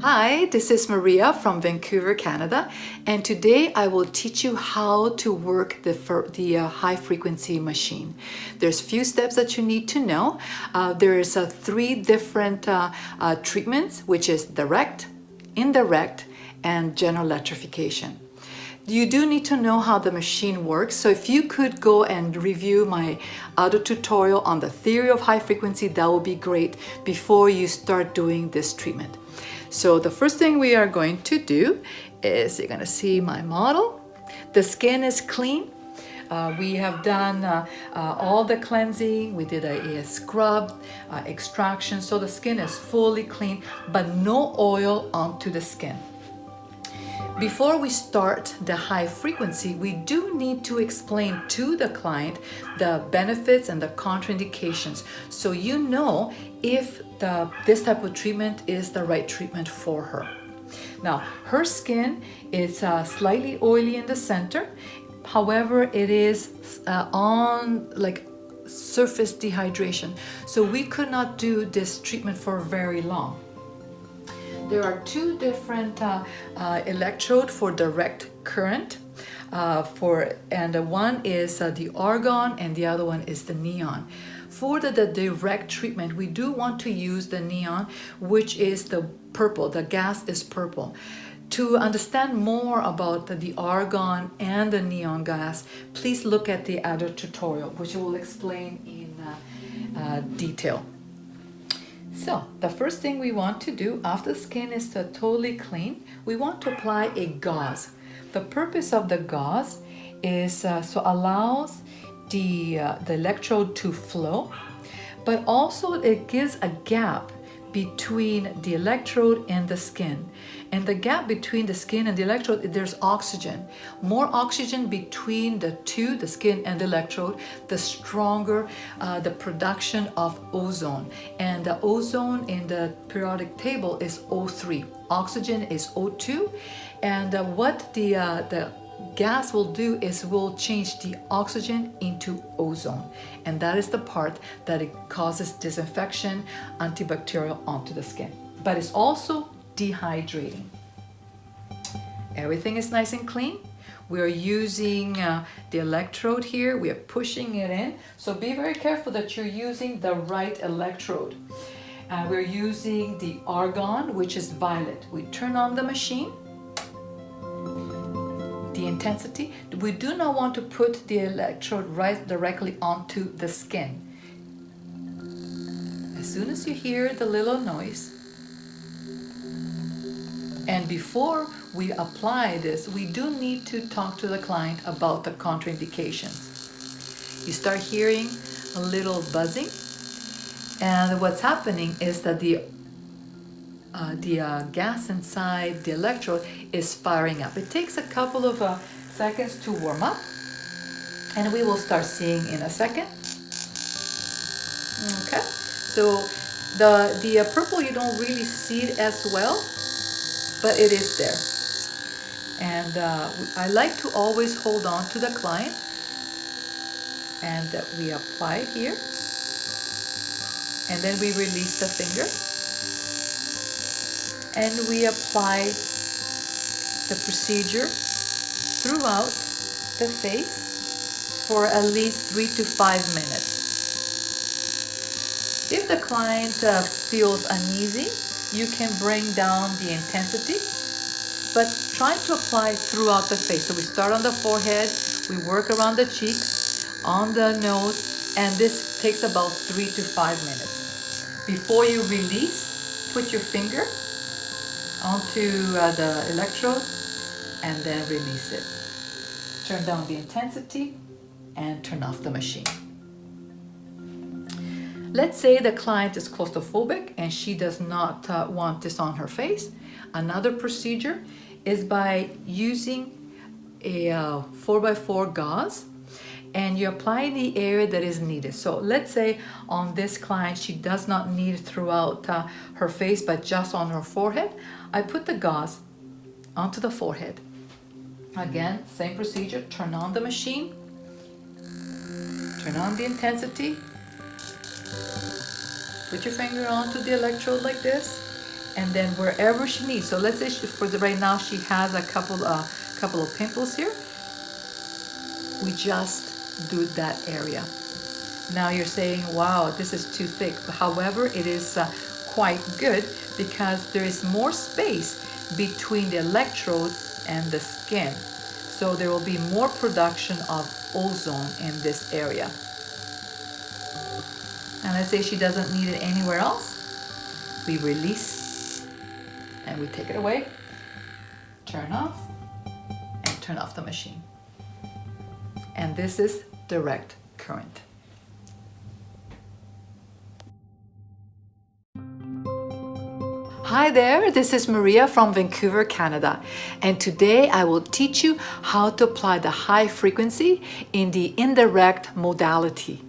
Hi, this is Maria from Vancouver, Canada, and today I will teach you how to work the high frequency machine. There's few steps that you need to know. There's three different treatments, which is direct, indirect, and general electrification. You do need to know how the machine works, so if you could go and review my other tutorial on the theory of high frequency, that would be great before you start doing this treatment. So the first thing we are going to do is, you're going to see my model. The skin is clean. We have done all the cleansing. We did a scrub, extraction, so the skin is fully clean, but no oil onto the skin. Before we start the high frequency, we do need to explain to the client the benefits and the contraindications, so you know if this type of treatment is the right treatment for her. Now, her skin is slightly oily in the center. However, it is on like surface dehydration, so we could not do this treatment for very long. There are two different electrode for direct current, and one is the argon and the other one is the neon. For the direct treatment, we do want to use the neon, which is the purple. The gas is purple. To understand more about the argon and the neon gas, please look at the other tutorial, which I will explain in detail. So the first thing we want to do after the skin is totally clean, we want to apply a gauze. The purpose of the gauze is so allows the electrode to flow, but also it gives a gap between the electrode and the skin. And the gap between the skin and the electrode, there's oxygen. More oxygen between the two, the skin and the electrode, the stronger the production of ozone. And the ozone in the periodic table is O3. Oxygen is O2. And what the gas will do is will change the oxygen into ozone, and that is the part that it causes disinfection, antibacterial onto the skin, but it's also dehydrating. Everything is nice and clean. We're using the electrode here. We are pushing it in, so be very careful that you're using the right electrode. We're using the argon, which is violet. We turn on the machine. The intensity, we do not want to put the electrode right directly onto the skin. As soon as you hear the little noise, and before we apply this, we do need to talk to the client about the contraindications. You start hearing a little buzzing, and what's happening is that the gas inside the electrode is firing up. It takes a couple of seconds to warm up, and we will start seeing in a second. Okay, so the purple, you don't really see it as well, but it is there. And I like to always hold on to the client, and we apply here, and then we release the finger. And we apply the procedure throughout the face for at least 3 to 5 minutes. If the client feels uneasy, you can bring down the intensity, but try to apply throughout the face. So we start on the forehead, we work around the cheeks, on the nose, and this takes about 3 to 5 minutes. Before you release, put your finger onto the electrode and then release it. Turn down the intensity and turn off the machine. Let's say the client is claustrophobic and she does not want this on her face. Another procedure is by using a 4x4 gauze, and you apply in the area that is needed. So let's say on this client, she does not need it throughout her face, but just on her forehead. I put the gauze onto the forehead. Again, same procedure, turn on the machine, turn on the intensity, put your finger onto the electrode like this, and then wherever she needs. So let's say right now she has a couple of pimples here. We just do that area. Now you're saying, wow, this is too thick. However, it is quite good because there is more space between the electrode and the skin. So there will be more production of ozone in this area. And let's say she doesn't need it anywhere else. We release and we take it away, turn off, and turn off the machine. And this is direct current. Hi there, this is Maria from Vancouver, Canada, and today I will teach you how to apply the high frequency in the indirect modality.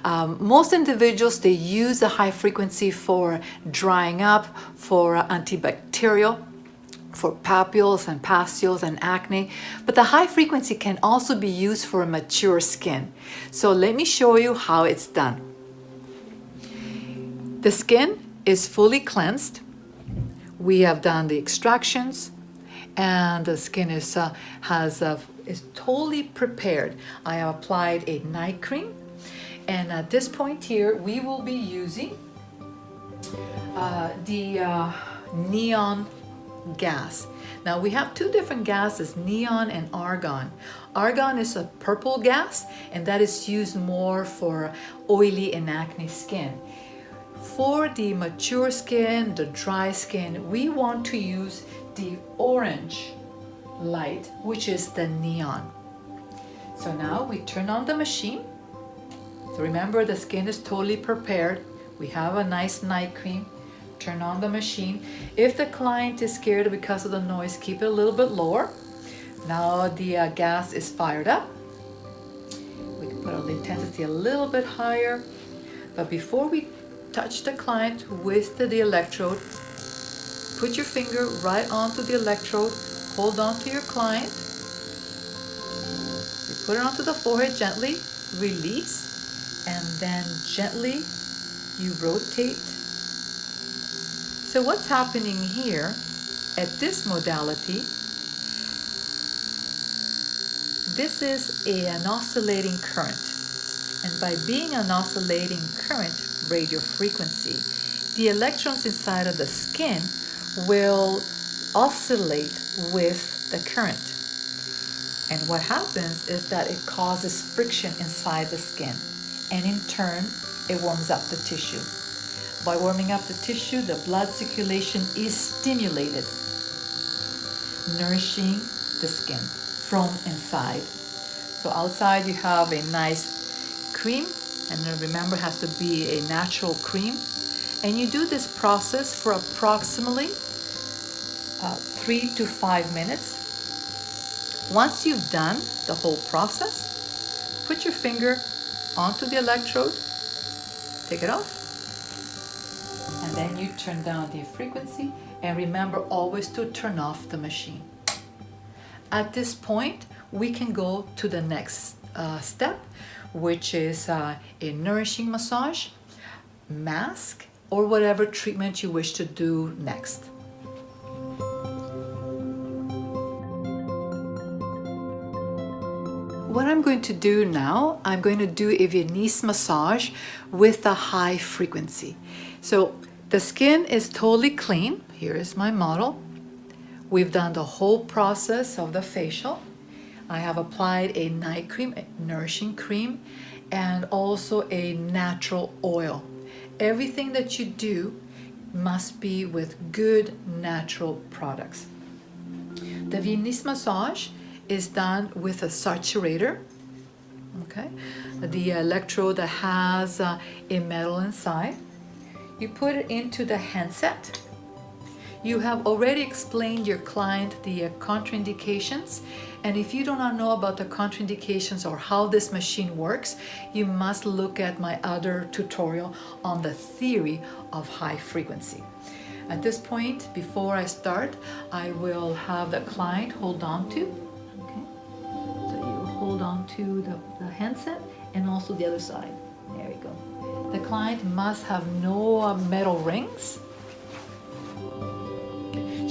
Most individuals, they use the high frequency for drying up, for antibacterial, for papules and pustules and acne, but the high frequency can also be used for mature skin. So let me show you how it's done. The skin is fully cleansed. We have done the extractions and the skin is totally prepared. I have applied a night cream, and at this point here we will be using the neon gas. Now we have two different gases, neon and argon. Argon is a purple gas, and that is used more for oily and acne skin. For the mature skin, the dry skin, we want to use the orange light, which is the neon. So now we turn on the machine. So remember, the skin is totally prepared. We have a nice night cream. Turn on the machine. If the client is scared because of the noise, keep it a little bit lower. Now the gas is fired up. We can put the intensity a little bit higher. But before we touch the client with the electrode, put your finger right onto the electrode, hold on to your client. You put it onto the forehead gently, release, and then gently you rotate. So what's happening here at this modality, this is an oscillating current. And by being an oscillating current, radio frequency, the electrons inside of the skin will oscillate with the current. And what happens is that it causes friction inside the skin, and in turn it warms up the tissue. By warming up the tissue, the blood circulation is stimulated, nourishing the skin from inside. So outside you have a nice cream, and remember, it has to be a natural cream. And you do this process for approximately 3 to 5 minutes. Once you've done the whole process, put your finger onto the electrode, take it off, and then you turn down the frequency, and remember always to turn off the machine. At this point, we can go to the next step, which is a nourishing massage, mask, or whatever treatment you wish to do next. What I'm going to do now, I'm going to do a Viennese massage with a high frequency. So the skin is totally clean. Here is my model. We've done the whole process of the facial. I have applied a night cream, a nourishing cream, and also a natural oil. Everything that you do must be with good natural products. The Viennese massage is done with a saturator. Okay, the electrode that has a metal inside. You put it into the handset. You have already explained your client the contraindications, and if you do not know about the contraindications or how this machine works, you must look at my other tutorial on the theory of high frequency. At this point, before I start, I will have the client hold on to. Okay, so you hold on to the handset and also the other side. There we go. The client must have no metal rings.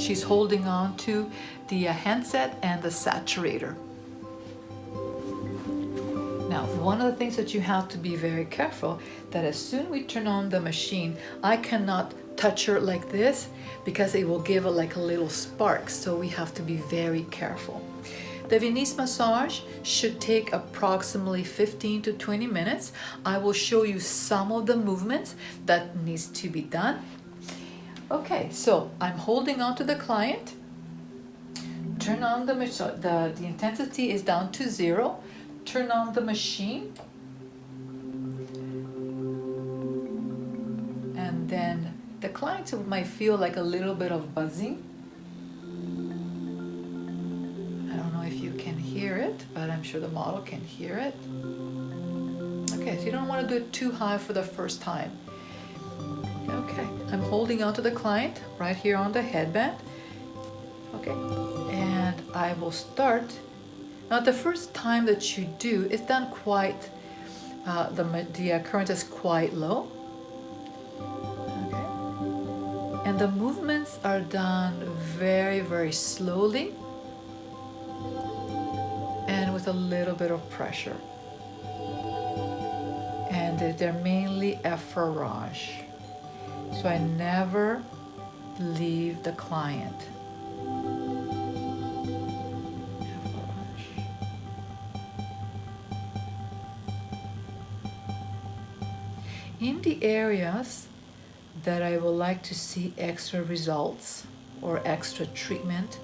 She's holding on to the handset and the saturator. Now, one of the things that you have to be very careful, that as soon we turn on the machine, I cannot touch her like this because it will give like a little spark. So we have to be very careful. The Viennese massage should take approximately 15 to 20 minutes. I will show you some of the movements that needs to be done. Okay, so I'm holding on to the client. Turn on the machine. The intensity is down to 0. Turn on the machine. And then the client might feel like a little bit of buzzing. I don't know if you can hear it, but I'm sure the model can hear it. Okay, so you don't want to do it too high for the first time. Okay, I'm holding on to the client right here on the headband. Okay, and I will start. Now the first time that you do, it's done quite, the current is quite low. Okay, and the movements are done very, very slowly and with a little bit of pressure. And they're mainly effleurage. So I never leave the client. In the areas that I would like to see extra results or extra treatment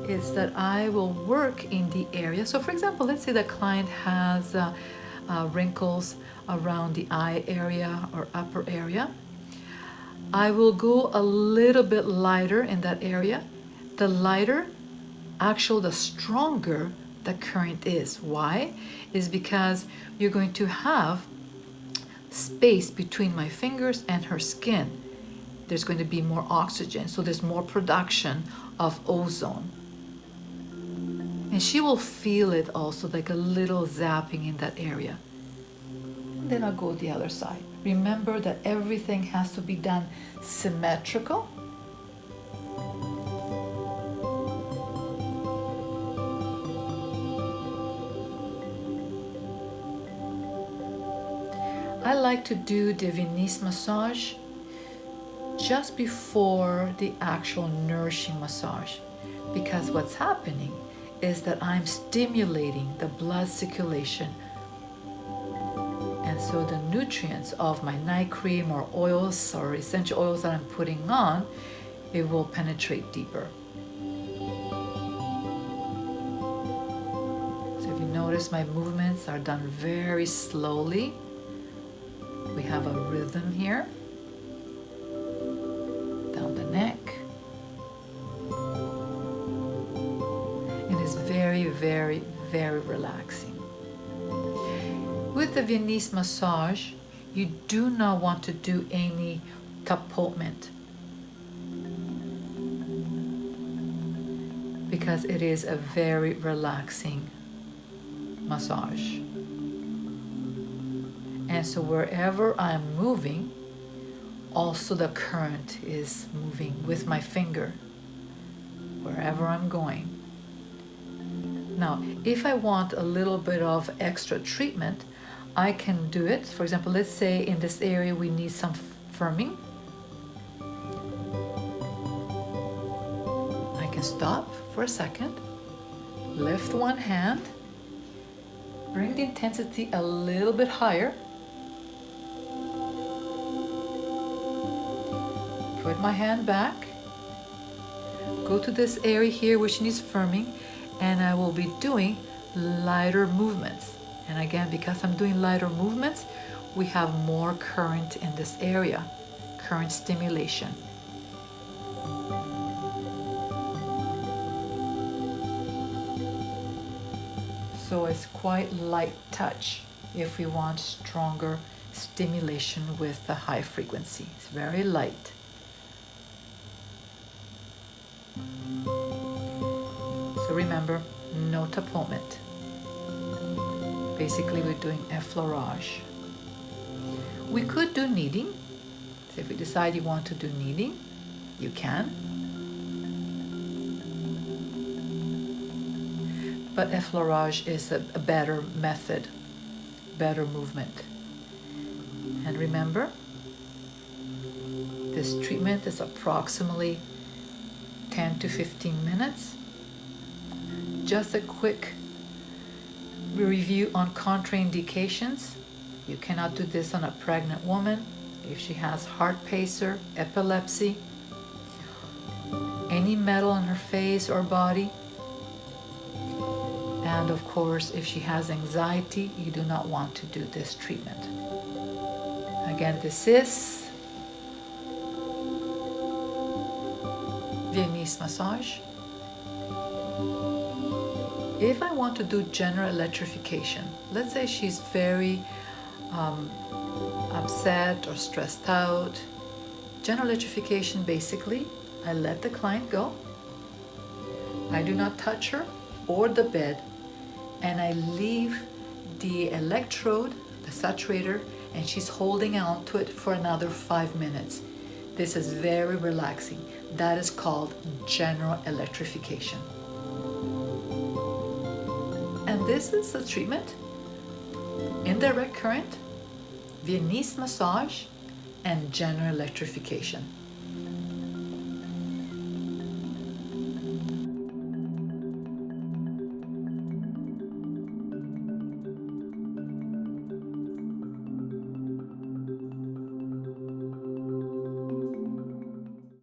is that I will work in the area. So for example, let's say the client has wrinkles around the eye area or upper area. I will go a little bit lighter in that area. The lighter, actually the stronger the current is. Why? Is because you're going to have space between my fingers and her skin. There's going to be more oxygen, so there's more production of ozone. And she will feel it also, like a little zapping in that area. And then I'll go the other side. Remember that everything has to be done symmetrical. I like to do the Viennese massage just before the actual nourishing massage, because what's happening is that I'm stimulating the blood circulation, and so the nutrients of my night cream or oils or essential oils that I'm putting on, it will penetrate deeper. So if you notice, my movements are done very slowly. We have a rhythm here, down the neck. It is very, very, very relaxing. With the Viennese massage, you do not want to do any tapotement because it is a very relaxing massage. And so wherever I'm moving, also the current is moving with my finger, wherever I'm going. Now, if I want a little bit of extra treatment, I can do it. For example, let's say in this area we need some firming. I can stop for a second, lift one hand, bring the intensity a little bit higher, put my hand back, go to this area here which needs firming, and I will be doing lighter movements. And again, because I'm doing lighter movements, we have more current in this area, current stimulation. So it's quite light touch if we want stronger stimulation with the high frequency. It's very light. So remember, no tapotement. Basically, we're doing effleurage. We could do kneading. So if you decide you want to do kneading, you can. but effleurage is a better method, better movement. And remember, this treatment is approximately 10 to 15 minutes. Just a quick review on contraindications. You cannot do this on a pregnant woman if she has heart pacer, epilepsy, any metal on her face or body, and of course if she has anxiety, you do not want to do this treatment. Again, this is Viennese massage. If I want to do general electrification, let's say she's very upset or stressed out. General electrification, basically, I let the client go. I do not touch her or the bed, and I leave the electrode, the saturator, and she's holding on to it for another 5 minutes. This is very relaxing. That is called general electrification. And this is a treatment: indirect current, Viennese massage, and general electrification.